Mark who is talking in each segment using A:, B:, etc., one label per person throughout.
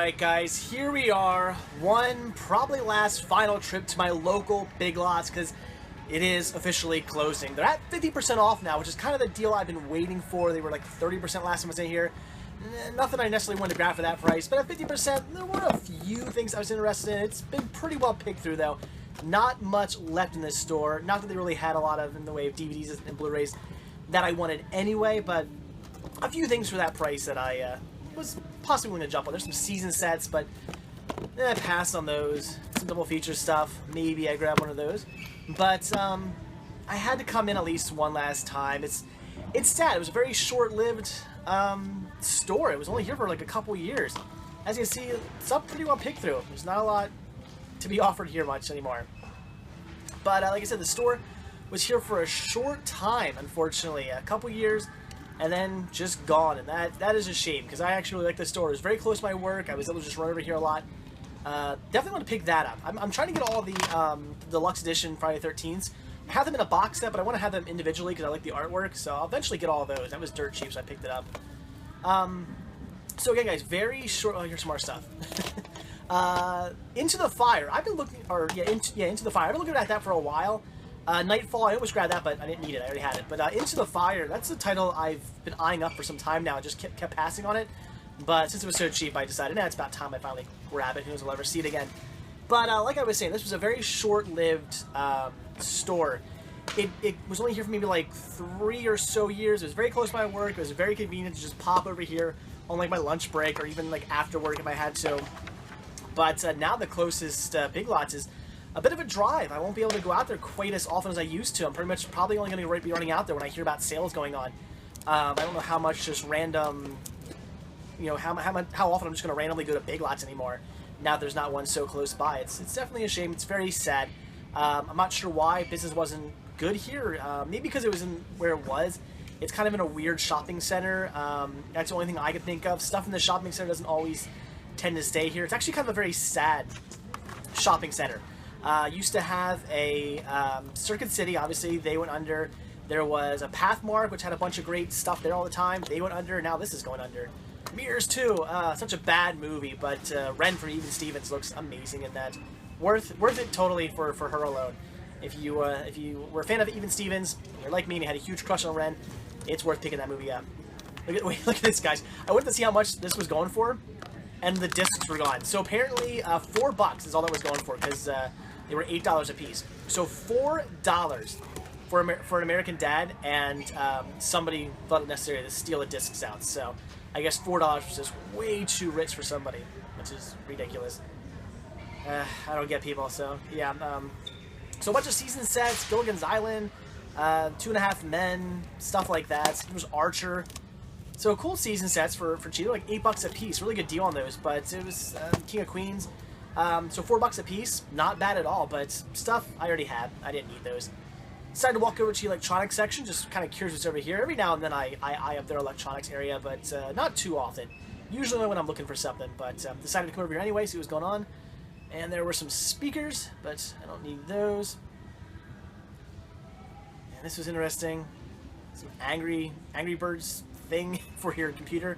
A: Alright guys, here we are, one probably last final trip to my local Big Lots because it is officially closing. They're at 50% off now, which is kind of the deal I've been waiting for. They were like 30% last time I was in here. Nothing I necessarily wanted to grab for that price, but at 50% there were a few things I was interested in. It's been pretty well picked through though. Not much left in this store. Not that they really had a lot of in the way of DVDs and Blu-rays that I wanted anyway, but a few things for that price that I was possibly willing to jump on. There's some season sets, but I passed on those. Some double feature stuff. Maybe I grab one of those. But I had to come in at least one last time. It's sad. It was a very short-lived store. It was only here for like a couple years. As you can see, it's up pretty well picked through. There's not a lot to be offered here much anymore. But like I said, the store was here for a short time, unfortunately. A couple years. And then just gone, and that is a shame, because I actually like the store. It was very close to my work. I was able to just run over here a lot. Definitely want to pick that up. I'm trying to get all the deluxe edition Friday the 13th. I have them in a box set, but I want to have them individually because I like the artwork, so I'll eventually get all of those. That was dirt cheap, so I picked it up. So again, guys, very short. Oh, here's some more stuff. Into the Fire. I've been looking, Into the Fire. I've been looking at that for a while. Nightfall, I almost grabbed that, but I didn't need it. I already had it. But Into the Fire, that's a title I've been eyeing up for some time now. I just kept passing on it. But since it was so cheap, I decided, it's about time I finally grab it. Who knows, I'll ever see it again. But like I was saying, this was a very short-lived store. It was only here for maybe like 3 or so years. It was very close to my work. It was very convenient to just pop over here on like my lunch break or even like after work if I had to. But now the closest Big Lots is a bit of a drive. I won't be able to go out there quite as often as I used to. I'm pretty much probably only going to be running out there when I hear about sales going on. I don't know how much just random, how often I'm just going to randomly go to Big Lots anymore. Now there's not one so close by. It's definitely a shame. It's very sad. I'm not sure why business wasn't good here. Maybe because it was in where it was. It's kind of in a weird shopping center. That's the only thing I could think of. Stuff in the shopping center doesn't always tend to stay here. It's actually kind of a very sad shopping center. Used to have a Circuit City, obviously, they went under. There was a Pathmark, which had a bunch of great stuff there all the time. They went under, now this is going under. Mirrors 2, such a bad movie, but Ren from Even Stevens looks amazing in that. Worth it totally for her alone. If you were a fan of Even Stevens, you're like me and you had a huge crush on Ren, it's worth picking that movie up. Look at this, guys. I went to see how much this was going for, and the discs were gone. So apparently, $4 is all that was going for, because they were $8 a piece. So $4 for an American Dad, and somebody felt it necessary to steal the discs out. So I guess $4 was just way too rich for somebody, which is ridiculous. I don't get people, so yeah. So a bunch of season sets, Gilligan's Island, 2.5 Men, stuff like that. There was Archer. So cool season sets for cheap, like $8 a piece. Really good deal on those, but it was King of Queens. So $4 a piece, not bad at all, but stuff I already had. I didn't need those. Decided to walk over to the electronics section, just kind of curious what's over here. Every now and then I eye up their electronics area, but not too often. Usually only when I'm looking for something, but decided to come over here anyway, see what's going on. And there were some speakers, but I don't need those. And this was interesting. Some Angry Birds thing for your computer.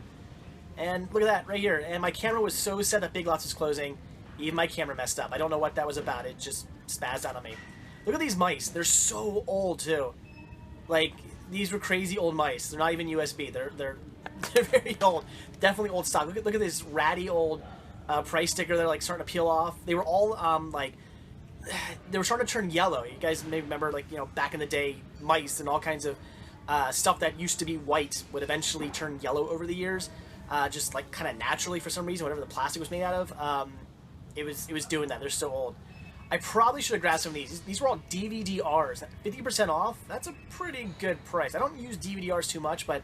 A: And look at that, right here. And my camera was so sad that Big Lots was closing. Even my camera messed up. I don't know what that was about. It just spazzed out on me. Look at these mice. They're so old, too. Like, these were crazy old mice. They're not even USB. They're very old. Definitely old stock. Look at this ratty old price sticker. They're, like, starting to peel off. They were all, they were starting to turn yellow. You guys may remember, like, back in the day, mice and all kinds of stuff that used to be white would eventually turn yellow over the years. Just, like, kind of naturally for some reason, whatever the plastic was made out of. It was doing that. They're so old. I probably should have grabbed some of these. These were all DVD-Rs. 50% off? That's a pretty good price. I don't use DVD-Rs too much, but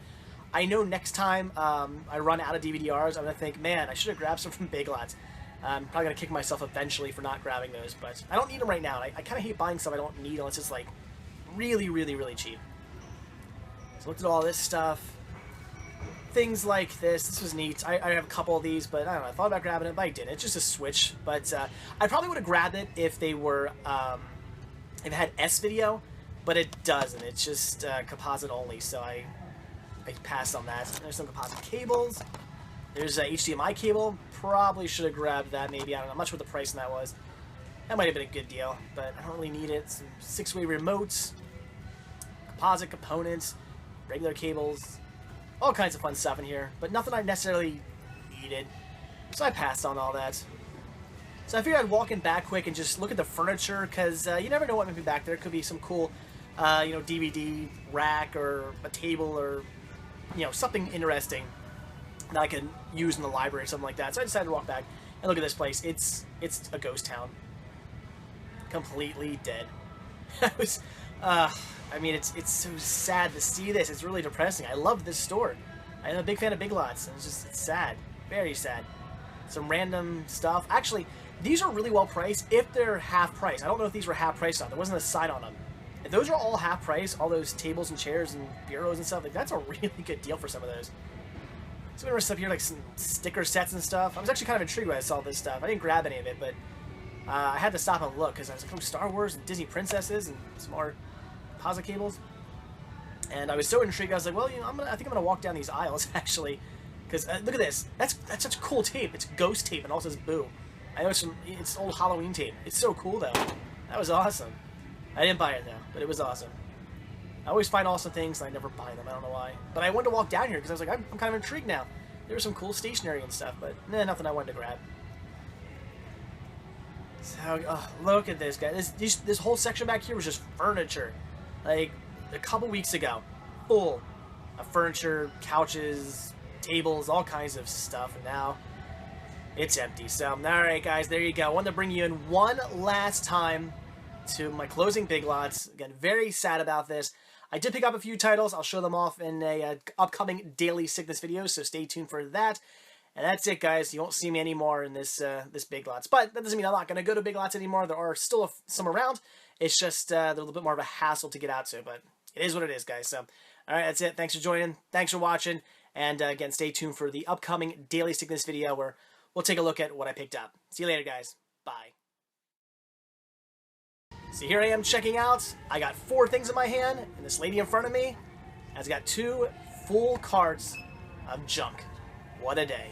A: I know next time I run out of DVD-Rs, I'm going to think, man, I should have grabbed some from Big Lots. I'm probably going to kick myself eventually for not grabbing those, but I don't need them right now. I kind of hate buying stuff I don't need unless it's, like, really, really, really cheap. So looked at all this stuff. Things like this. This was neat. I have a couple of these, but I don't know. I thought about grabbing it, but I didn't. It's just a Switch. But I probably would have grabbed it if they were, if it had S-Video, but it doesn't. It's just composite only, so I passed on that. There's some composite cables. There's a HDMI cable. Probably should have grabbed that, maybe. I don't know. I'm not sure what the price on that was. That might have been a good deal, but I don't really need it. Some 6-way remotes, composite components, regular cables, all kinds of fun stuff in here, but nothing I necessarily needed. So I passed on all that. So I figured I'd walk in back quick and just look at the furniture, because you never know what might be back there. It could be some cool, you know, DVD rack or a table or, you know, something interesting that I can use in the library or something like that. So I decided to walk back and look at this place. It's a ghost town. Completely dead. I mean, it's so sad to see this. It's really depressing. I love this store. I'm a big fan of Big Lots, and it's sad. Very sad. Some random stuff. Actually, these are really well priced if they're half price. I don't know if these were half price on. There wasn't a sign on them. If those are all half price, all those tables and chairs and bureaus and stuff, like, that's a really good deal for some of those. So there was stuff here, like some sticker sets and stuff. I was actually kind of intrigued when I saw this stuff. I didn't grab any of it, but I had to stop and look, because I was like, oh, Star Wars and Disney princesses and some more composite cables. And I was so intrigued, I was like, well, you know, I think I'm gonna walk down these aisles actually, because look at this. That's such cool tape. It's ghost tape and also says boo. I know it's old Halloween tape. It's so cool though. That was awesome. I didn't buy it though, but it was awesome. I always find awesome things and I never buy them. I don't know why. But I wanted to walk down here because I was like, I'm kind of intrigued now. There was some cool stationery and stuff, but nothing I wanted to grab. So, oh, look at this, guy. This whole section back here was just furniture. Like, a couple weeks ago, full of furniture, couches, tables, all kinds of stuff, and now it's empty. So, alright guys, there you go. I wanted to bring you in one last time to my closing Big Lots. Again, very sad about this. I did pick up a few titles. I'll show them off in a upcoming daily sickness video, so stay tuned for that. And that's it, guys. You won't see me anymore in this this Big Lots. But that doesn't mean I'm not going to go to Big Lots anymore. There are still some around. It's just they're a little bit more of a hassle to get out to. But it is what it is, guys. So, all right, that's it. Thanks for joining. Thanks for watching. And again, stay tuned for the upcoming daily sickness video where we'll take a look at what I picked up. See you later, guys. Bye. So here I am checking out. I got 4 things in my hand, and this lady in front of me has got 2 full carts of junk. What a day.